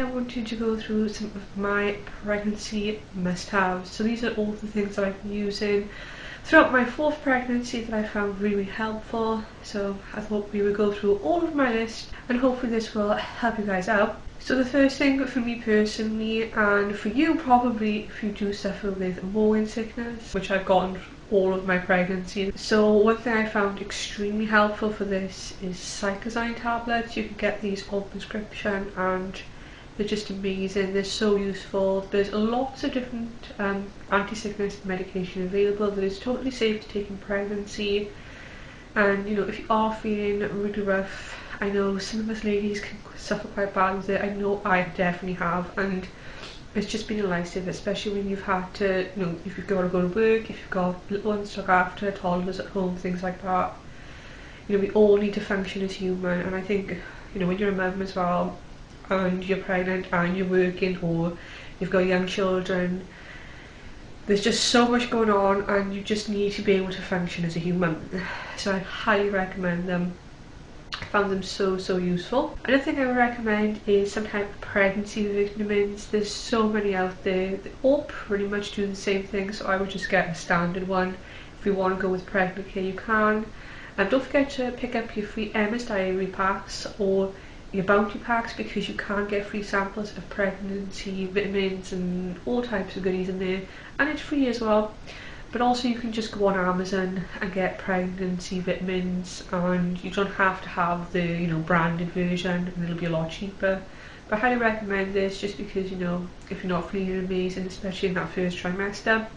I wanted to go through some of my pregnancy must-haves. So these are all the things that I've been using throughout my 4th pregnancy that I found really helpful. So I thought we would go through all of my list and hopefully this will help you guys out. So the first thing for me personally, and for you probably if you do suffer with morning sickness, which I've gotten all of my pregnancy. So one thing I found extremely helpful for this is Cyclozine tablets. You can get these on prescription and they're just amazing. They're so useful. There's lots of different anti-sickness medication available that is totally safe to take in pregnancy. And you know, if you are feeling really rough, I know some of us ladies can suffer quite bad with it. I know I definitely have, and it's just been a lifesaver, especially when you've had to, you know, if you've got to go to work, if you've got little ones to look after, toddlers at home, things like that. You know, we all need to function as human, and I think, you know, when you're a mum as well, and you're pregnant and you're working or you've got young children, there's just so much going on and you just need to be able to function as a human. So I highly recommend them. I found them so useful. Another thing I would recommend is some type of pregnancy vitamins. There's so many out there. They all pretty much do the same thing, so I would just get a standard one. If you want to go with pregnant care, you can. And don't forget to pick up your free Emma's Diary packs or your bounty packs, because you can get free samples of pregnancy vitamins and all types of goodies in there, and it's free as well. But also you can just go on Amazon and get pregnancy vitamins, and you don't have to have the, you know, branded version, and it'll be a lot cheaper. But I highly recommend this just because, you know, if you're not feeling amazing, especially in that first trimester,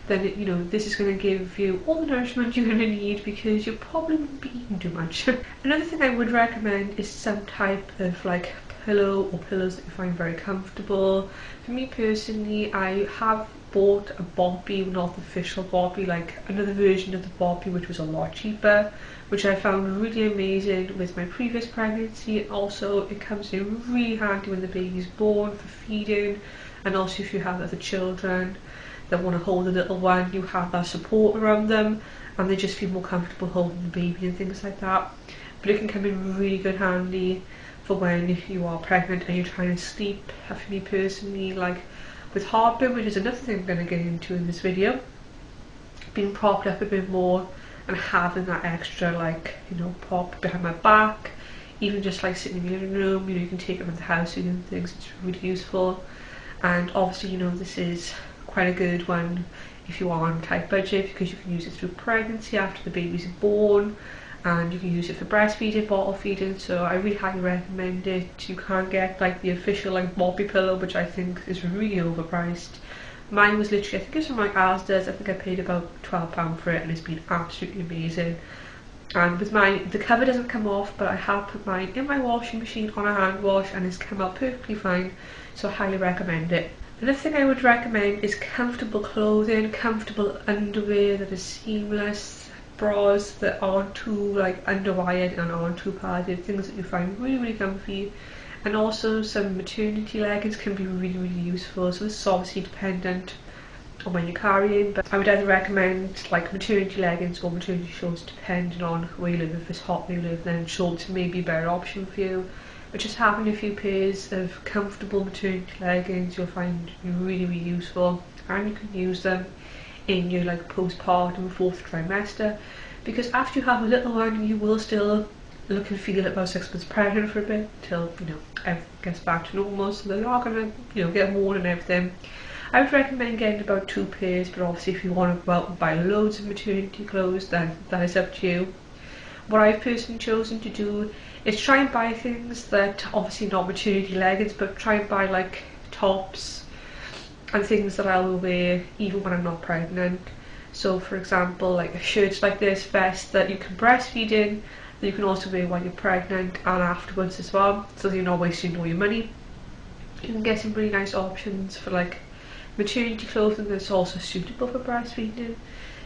then you know, this is going to give you all the nourishment you're going to need, because you probably won't be eating too much. Another thing I would recommend is some type of like pillow or pillows that you find very comfortable. For me personally, I have bought a boppy, not the official boppy, like another version of the boppy which was a lot cheaper, which I found really amazing with my previous pregnancy. Also it comes in really handy when the baby's born for feeding, and also if you have other children that want to hold a little one, you have that support around them and they just feel more comfortable holding the baby and things like that. But it can come in really good handy for when you are pregnant and you're trying to sleep. For me personally, like with heartburn, which is another thing I'm going to get into in this video, being propped up a bit more and having that extra, like, you know, prop behind my back, even just like sitting in the living room, you know, you can take it around the house and things, it's really useful. And obviously, you know, this is quite a good one if you are on a tight budget, because you can use it through pregnancy after the baby's born, and you can use it for breastfeeding, bottle feeding. So I really highly recommend it. You can get like the official like boppy pillow, which I think is really overpriced. Mine was literally, I think it's from like Asda's, I think I paid about £12 for it, and it's been absolutely amazing. And with mine, the cover doesn't come off, but I have put mine in my washing machine on a hand wash and it's come out perfectly fine, so I highly recommend it. Another thing I would recommend is comfortable clothing, comfortable underwear that is seamless, bras that aren't too like underwired and aren't too padded, things that you find really comfy. And also some maternity leggings can be really useful. So this is obviously dependent on when you're carrying, but I would either recommend like maternity leggings or maternity shorts depending on where you live. If it's hot where you live, then shorts may be a better option for you. But just having a few pairs of comfortable maternity leggings you'll find really useful, and you can use them in your like postpartum 4th trimester, because after you have a little one you will still look and feel about 6 months pregnant for a bit till, you know, everything gets back to normal. So they are going to, you know, get worn and everything. I would recommend getting about 2 pairs, but obviously if you want to go out and buy loads of maternity clothes, then that is up to you. What I've personally chosen to do is try and buy things that, obviously not maternity leggings, but try and buy like tops and things that I'll wear even when I'm not pregnant. So for example, like a shirt like this, vest that you can breastfeed in, that you can also wear while you're pregnant and afterwards as well, so that you're not wasting all your money. You can get some really nice options for like maternity clothing that's also suitable for breastfeeding.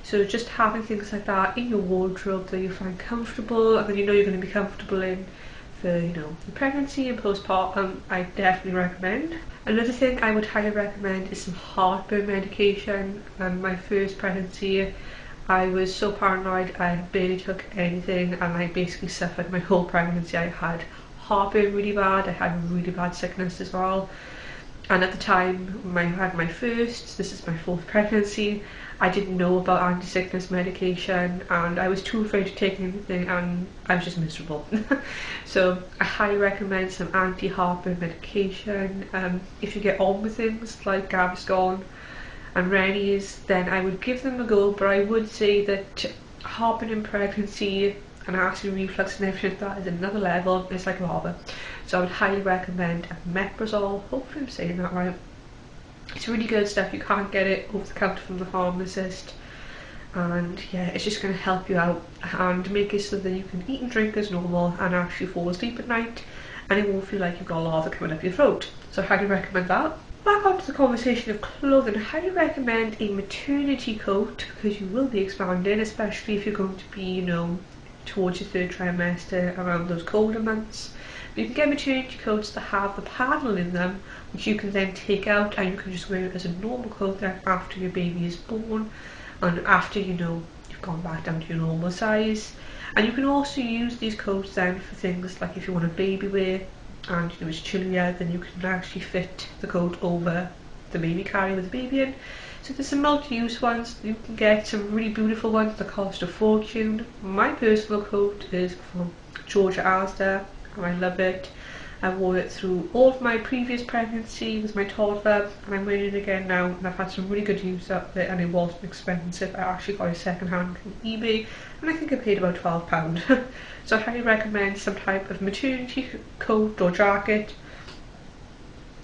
So just having things like that in your wardrobe that you find comfortable and then you know you're going to be comfortable in for, you know, the pregnancy and postpartum, I definitely recommend. Another thing I would highly recommend is some heartburn medication. My first pregnancy, I was so paranoid, I barely took anything and I basically suffered my whole pregnancy. I had heartburn really bad, I had really bad sickness as well. And at the time I had my first, this is my 4th pregnancy, I didn't know about anti-sickness medication and I was too afraid to take anything and I was just miserable. So I highly recommend some anti-heartburn medication. If you get on with things like Gaviscon and Rennies, then I would give them a go, but I would say that heartburn in pregnancy and acid reflux and everything like that is another level. It's like lava. So I would highly recommend omeprazole. Hopefully I'm saying that right. It's really good stuff. You can't get it over the counter from the pharmacist, and yeah, it's just going to help you out and make it so that you can eat and drink as normal and actually fall asleep at night, and it won't feel like you've got lava coming up your throat. So I highly recommend that. Back onto the conversation of clothing, I highly recommend a maternity coat because you will be expanding, especially if you're going to be, you know, towards your 3rd trimester around those colder months. But you can get maternity coats that have the panel in them, which you can then take out and you can just wear it as a normal coat then after your baby is born and after, you know, you've gone back down to your normal size. And you can also use these coats then for things like if you want a baby wear and you know it's chilly out, then you can actually fit the coat over the baby carrier with the baby in. So there's some multi-use ones. You can get some really beautiful ones that cost a fortune. My personal coat is from Georgia Asda and I love it. I wore it through all of my previous pregnancy with my toddler and I'm wearing it again now, and I've had some really good use of it and it wasn't expensive. I actually got it second hand from eBay and I think I paid about £12. So I highly recommend some type of maternity coat or jacket.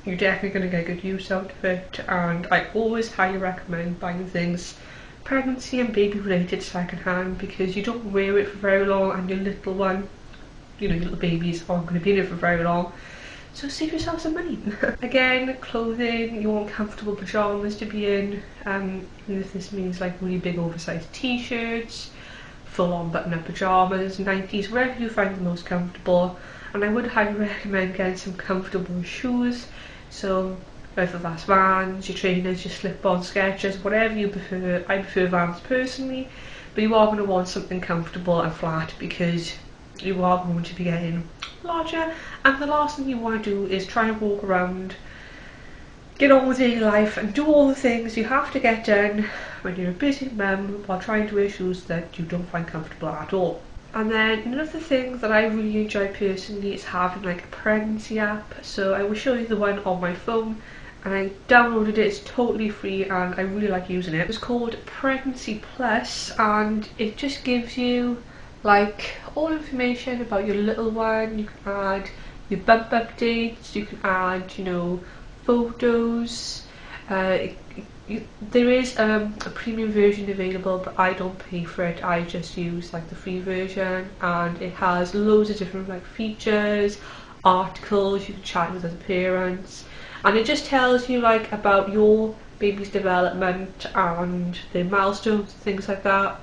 You're definitely going to get good use out of it, and I always highly recommend buying things pregnancy and baby related second hand because you don't wear it for very long and your little one, you know, your little babies aren't going to be in it for very long, so save yourself some money. Again, clothing, you want comfortable pyjamas to be in, even if this means like really big oversized t-shirts, full on button up pyjamas, 90s, wherever you find the most comfortable. And I would highly recommend getting some comfortable shoes. So whether that's Vans, your trainers, your slip-on Skechers, whatever you prefer. I prefer Vans personally, but you are going to want something comfortable and flat because you are going to be getting larger, and the last thing you want to do is try and walk around, get on with daily life and do all the things you have to get done when you're a busy mum while trying to wear shoes that you don't find comfortable at all. And then another thing that I really enjoy personally is having like a pregnancy app. So I will show you the one on my phone, and I downloaded it. It's totally free and I really like using it. It's called Pregnancy Plus and it just gives you like all information about your little one. You can add your bump updates, you can add, you know, photos. There is a premium version available, but I don't pay for it. I just use like the free version, and it has loads of different like features, articles, you can chat with other parents, and it just tells you like about your baby's development and the milestones, things like that.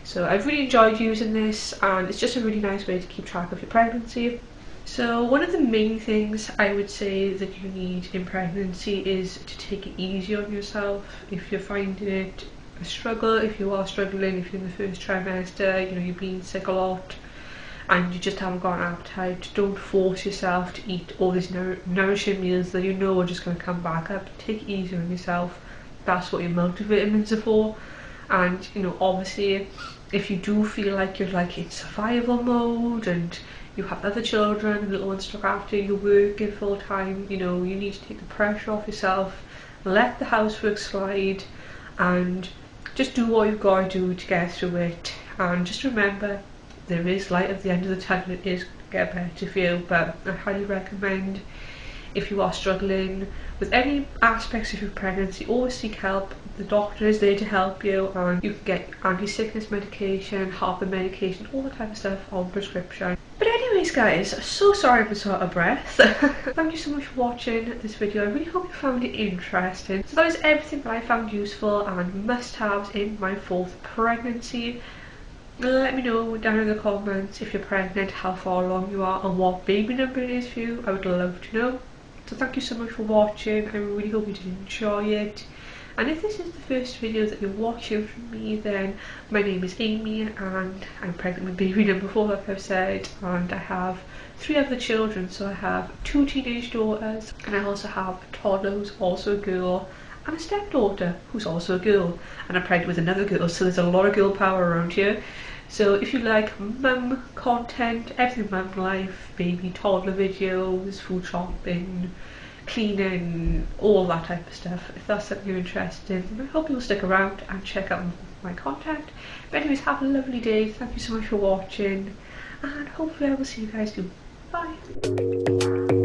So I've really enjoyed using this, and it's just a really nice way to keep track of your pregnancy. So one of the main things I would say that you need in pregnancy is to take it easy on yourself. If you're finding it a struggle, if you are struggling, if you're in the 1st trimester, you know, you've been sick a lot and you just haven't got an appetite, don't force yourself to eat all these nourishing meals that you know are just going to come back up. Take it easy on yourself. That's what your multivitamins are for. And you know, obviously if you do feel like you're like in survival mode and you have other children, little ones to look after, you're working full time, you know, you need to take the pressure off yourself, let the housework slide and just do what you've got to do to get through it. And just remember, there is light at the end of the tunnel. It is going to get better for you, but I highly recommend, if you are struggling with any aspects of your pregnancy, always seek help. The doctor is there to help you, and you can get anti-sickness medication, heartburn medication, all that type of stuff on prescription. But anyways guys, so sorry I'm so out of breath. Thank you so much for watching this video. I really hope you found it interesting. So that is everything that I found useful and must-haves in my 4th pregnancy. Let me know down in the comments if you're pregnant, how far along you are, and what baby number it is for you. I would love to know. So thank you so much for watching. I really hope you did enjoy it. And if this is the first video that you're watching from me, then my name is Amy and I'm pregnant with baby number 4, like I've said, and I have 3 other children. So I have 2 teenage daughters, and I also have a toddler who's also a girl, and a stepdaughter who's also a girl, and I'm pregnant with another girl, so there's a lot of girl power around here. So if you like mum content, everything mum life, baby toddler videos, food shopping, cleaning, all that type of stuff, if that's something you're interested in, then I hope you'll stick around and check out my content. But anyways, have a lovely day, thank you so much for watching, and hopefully I will see you guys soon. Bye!